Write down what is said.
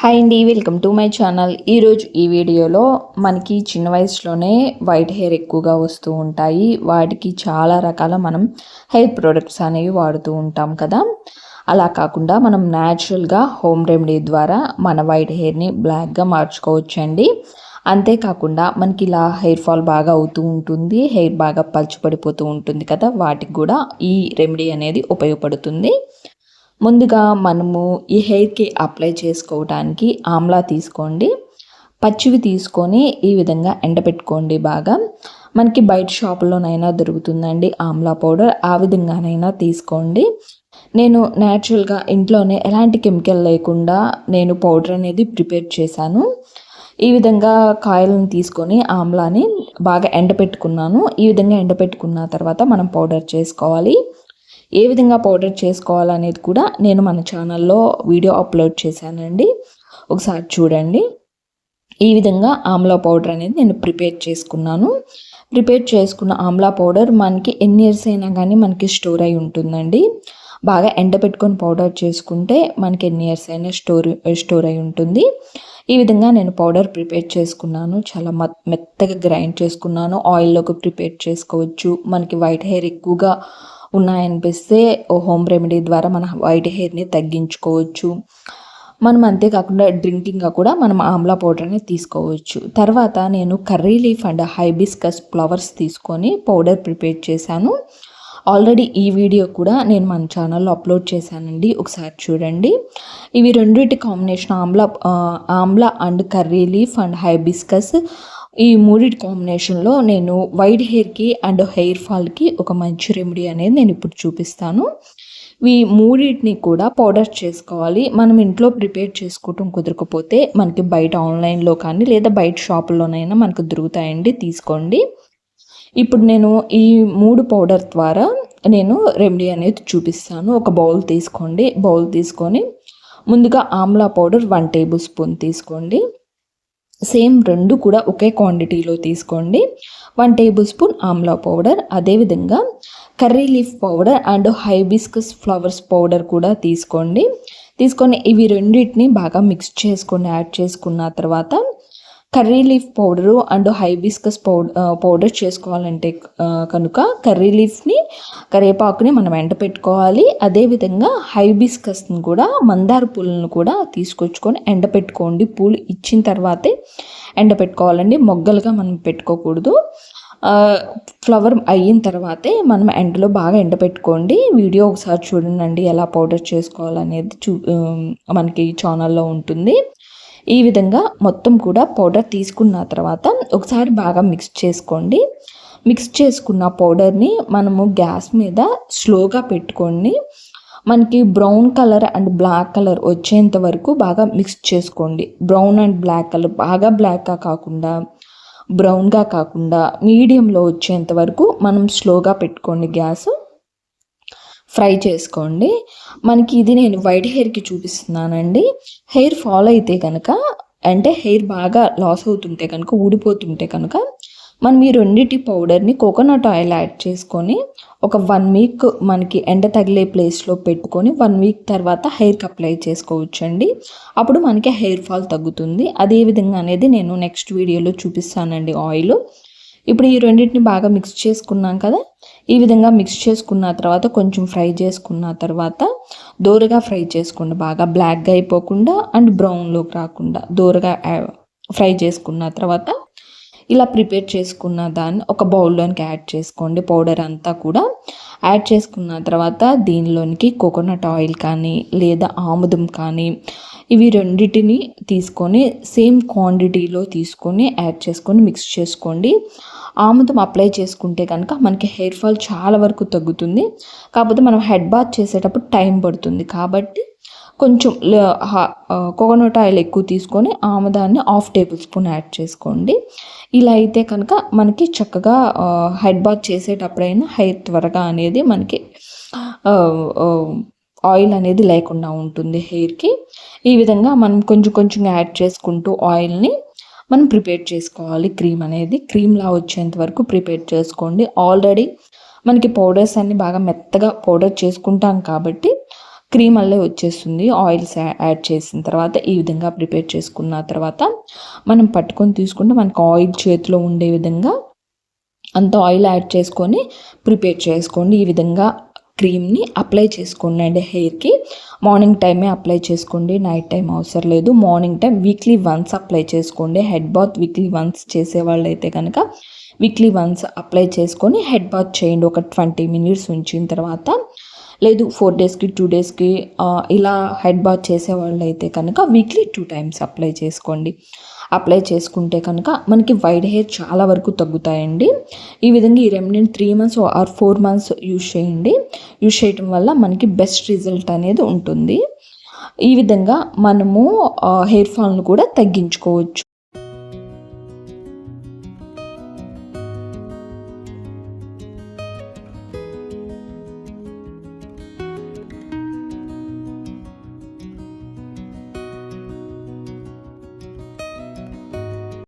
Hi అండి, welcome to my channel. ఈరోజు ఈ వీడియోలో మనకి చిన్న వయసులోనే వైట్ హెయిర్ ఎక్కువగా వస్తూ ఉంటాయి. వాటికి చాలా రకాల మనం హెయిర్ ప్రొడక్ట్స్ అనేవి వాడుతూ ఉంటాం కదా. అలా కాకుండా మనం న్యాచురల్గా హోమ్ రెమెడీ ద్వారా మన వైట్ హెయిర్ని బ్లాక్గా మార్చుకోవచ్చండి. అంతేకాకుండా మనకి ఇలా హెయిర్ ఫాల్ బాగా అవుతూ ఉంటుంది, హెయిర్ బాగా పలుచబడిపోతూ ఉంటుంది కదా, వాటికి కూడా ఈ రెమెడీ అనేది ఉపయోగపడుతుంది. ముందుగా మనము ఈ హెయిర్‌కి అప్లై చేసుకోవటానికి ఆమ్లా తీసుకోండి. పచ్చివి తీసుకొని ఈ విధంగా ఎండబెట్టుకోండి బాగా. మనకి బయట షాపుల్లోనైనా దొరుకుతుందండి ఆమ్లా పౌడర్. ఆ విధంగానైనా తీసుకోండి. నేను న్యాచురల్‌గా ఇంట్లోనే ఎలాంటి కెమికల్ లేకుండా నేను పౌడర్ అనేది ప్రిపేర్ చేశాను. ఈ విధంగా కాయలను తీసుకొని ఆమ్లాని బాగా ఎండబెట్టుకున్నాను. ఈ విధంగా ఎండబెట్టుకున్న తర్వాత మనం పౌడర్ చేసుకోవాలి. ఏ విధంగా పౌడర్ చేసుకోవాలనేది కూడా నేను మన ఛానల్లో వీడియో అప్లోడ్ చేశానండి, ఒకసారి చూడండి. ఈ విధంగా ఆమ్లా పౌడర్ అనేది నేను ప్రిపేర్ చేసుకున్నాను. ప్రిపేర్ చేసుకున్న ఆమ్లా పౌడర్ మనకి ఎన్ని ఇయర్స్ అయినా కానీ మనకి స్టోర్ అయి ఉంటుందండి. బాగా ఎండబెట్టుకొని పౌడర్ చేసుకుంటే మనకి ఎన్ని ఇయర్స్ అయినా స్టోర్ అయి ఉంటుంది. ఈ విధంగా నేను పౌడర్ ప్రిపేర్ చేసుకున్నాను. చాలా మెత్తగా గ్రైండ్ చేసుకున్నాను. ఆయిల్లోకి ప్రిపేర్ చేసుకోవచ్చు. మనకి వైట్ హెయిర్ ఎక్కువగా ఉన్నాయనిపిస్తే హోమ్ రెమెడీ ద్వారా మన వైట్ హెయిర్ని తగ్గించుకోవచ్చు. మనం అంతేకాకుండా డ్రింకింగ్గా కూడా మనం ఆమ్లా పౌడర్ అనేది తీసుకోవచ్చు. తర్వాత నేను curry leaf and hibiscus flowers తీసుకొని పౌడర్ ప్రిపేర్ చేశాను. ఆల్రెడీ ఈ వీడియో కూడా నేను మన ఛానల్లో అప్లోడ్ చేశానండి, ఒకసారి చూడండి. ఇవి రెండింటి combination Amla and curry leaf and hibiscus, ఈ మూడిటి కాంబినేషన్లో నేను వైట్ హెయిర్కి అండ్ హెయిర్ ఫాల్కి ఒక మంచి రెమెడీ అనేది నేను ఇప్పుడు చూపిస్తాను. ఈ మూడింటిని కూడా పౌడర్ చేసుకోవాలి. మనం ఇంట్లో ప్రిపేర్ చేసుకోవటం కుదరకపోతే మనకి బయట ఆన్లైన్లో కానీ లేదా బయట షాపుల్లోనైనా మనకు దొరుకుతాయండి, తీసుకోండి. ఇప్పుడు నేను ఈ 3 పౌడర్ ద్వారా నేను రెమెడీ అనేది చూపిస్తాను. ఒక బౌల్ తీసుకోండి. బౌల్ తీసుకొని ముందుగా ఆమ్లా పౌడర్ 1 టేబుల్ స్పూన్ తీసుకోండి. సేమ్ రెండు కూడా ఒకే క్వాంటిటీలో తీసుకోండి. 1 టేబుల్ స్పూన్ ఆమ్లా పౌడర్, అదేవిధంగా curry leaf powder and hibiscus flowers powder కూడా తీసుకొని ఇవి రెండింటిని బాగా మిక్స్ చేసుకొని యాడ్ చేసుకున్న తర్వాత curry leaf powder and hibiscus powder చేసుకోవాలంటే కనుక కర్రీ లీఫ్ని, కరివేపాకుని మనం ఎండపెట్టుకోవాలి. అదేవిధంగా హైబిస్కస్ని కూడా, మందార పూలను కూడా తీసుకొచ్చుకొని ఎండపెట్టుకోండి. పూలు ఇచ్చిన తర్వాతే ఎండపెట్టుకోవాలండి, మొగ్గలుగా మనం పెట్టుకోకూడదు. ఫ్లవర్ అయిన తర్వాతే మనం ఎండలో బాగా ఎండపెట్టుకోండి. వీడియో ఒకసారి చూడండి ఎలా పౌడర్ చేసుకోవాలనేది మనకి ఛానల్లో ఉంటుంది. ఈ విధంగా మొత్తం కూడా పౌడర్ తీసుకున్న తర్వాత ఒకసారి బాగా మిక్స్ చేసుకోండి. మిక్స్ చేసుకున్న పౌడర్ని మనము గ్యాస్ మీద స్లోగా పెట్టుకొని మనకి brown colour and black colour వచ్చేంత వరకు బాగా మిక్స్ చేసుకోండి. బ్రౌన్ అండ్ బ్లాక్ కలర్, బాగా బ్లాక్గా కాకుండా బ్రౌన్గా కాకుండా మీడియంలో వచ్చేంత వరకు మనం స్లోగా పెట్టుకోండి, గ్యాస్ ఫ్రై చేసుకోండి. మనకి ఇది నేను వైట్ హెయిర్కి చూపిస్తున్నానండి. హెయిర్ ఫాల్ అయితే కనుక, అంటే హెయిర్ బాగా లాస్ అవుతుంటే కనుక, ఊడిపోతుంటే కనుక మనం ఈ రెండింటి పౌడర్ని కోకోనట్ ఆయిల్ యాడ్ చేసుకొని ఒక 1 వీక్ మనకి ఎండ తగిలే ప్లేస్లో పెట్టుకొని 1 వీక్ తర్వాత హెయిర్కి అప్లై చేసుకోవచ్చండి. అప్పుడు మనకి హెయిర్ ఫాల్ తగ్గుతుంది. అదేవిధంగా అనేది నేను నెక్స్ట్ వీడియోలో చూపిస్తానండి ఆయిల్. ఇప్పుడు ఈ రెండింటిని బాగా మిక్స్ చేసుకున్నాం కదా. ఈ విధంగా మిక్స్ చేసుకున్న తర్వాత కొంచెం ఫ్రై చేసుకున్న తర్వాత దోరగా ఫ్రై చేసుకోండి, బాగా బ్లాక్గా అయిపోకుండా అండ్ బ్రౌన్లోకి రాకుండా దోరగా ఫ్రై చేసుకున్న తర్వాత ఇలా ప్రిపేర్ చేసుకున్న దాన్ని ఒక బౌల్లోనికి యాడ్ చేసుకోండి. పౌడర్ అంతా కూడా యాడ్ చేసుకున్న తర్వాత దీనిలోనికి కోకోనట్ ఆయిల్ కానీ లేదా ఆముదం కానీ, ఇవి రెండింటిని తీసుకొని సేమ్ క్వాంటిటీలో తీసుకొని యాడ్ చేసుకొని మిక్స్ చేసుకోండి. ఆముదం అప్లై చేసుకుంటే కనుక మనకి హెయిర్ ఫాల్ చాలా వరకు తగ్గుతుంది. కాకపోతే మనం హెడ్ బాత్ చేసేటప్పుడు టైం పడుతుంది కాబట్టి కొంచెం కోకోనట్ ఆయిల్ ఎక్కువ తీసుకొని ఆముదాన్ని 1/2 టేబుల్ స్పూన్ యాడ్ చేసుకోండి. ఇలా అయితే కనుక మనకి చక్కగా హెడ్ బాత్ చేసేటప్పుడైనా హెయిర్ త్వరగా అనేది మనకి ఆయిల్ అనేది లేకుండా ఉంటుంది హెయిర్కి. ఈ విధంగా మనం కొంచెం యాడ్ చేసుకుంటూ ఆయిల్ని మనం ప్రిపేర్ చేసుకోవాలి. క్రీమ్లా వచ్చేంత వరకు ప్రిపేర్ చేసుకోండి. ఆల్రెడీ మనకి పౌడర్స్ అన్నీ బాగా మెత్తగా పౌడర్ చేసుకుంటాం కాబట్టి క్రీమ్ అల్లే వచ్చేస్తుంది ఆయిల్స్ యాడ్ చేసిన తర్వాత. ఈ విధంగా ప్రిపేర్ చేసుకున్న తర్వాత మనం పట్టుకొని తీసుకుంటే మనకు ఆయిల్ చేతిలో ఉండే విధంగా అంత ఆయిల్ యాడ్ చేసుకొని ప్రిపేర్ చేసుకోండి. ఈ విధంగా క్రీమ్ని అప్లై చేసుకోండి అండి హెయిర్కి. మార్నింగ్ టైమే అప్లై చేసుకోండి, నైట్ టైం అవసరం లేదు. Morning time weekly once apply చేసుకోండి. హెడ్ బాత్ వీక్లీ వన్స్ చేసేవాళ్ళు అయితే కనుక వీక్లీ వన్స్ అప్లై చేసుకొని హెడ్ బాత్ చేయండి. ఒక 20 మినిట్స్ ఉంచిన తర్వాత, లేదు 4 డేస్కి 2 డేస్కి ఇలా హెడ్ బాత్ చేసేవాళ్ళు అయితే కనుక వీక్లీ 2 టైమ్స్ అప్లై చేసుకోండి. అప్లై చేసుకుంటే కనుక మనకి వైట్ హెయిర్ చాలా వరకు తగ్గుతాయండి. ఈ విధంగా ఈ రెమెడీని 3 మంత్స్ ఆర్ 4 మంత్స్ యూజ్ చేయండి. యూజ్ చేయడం వల్ల మనకి బెస్ట్ రిజల్ట్ అనేది ఉంటుంది. ఈ విధంగా మనము హెయిర్ ఫాల్ను కూడా తగ్గించుకోవచ్చు.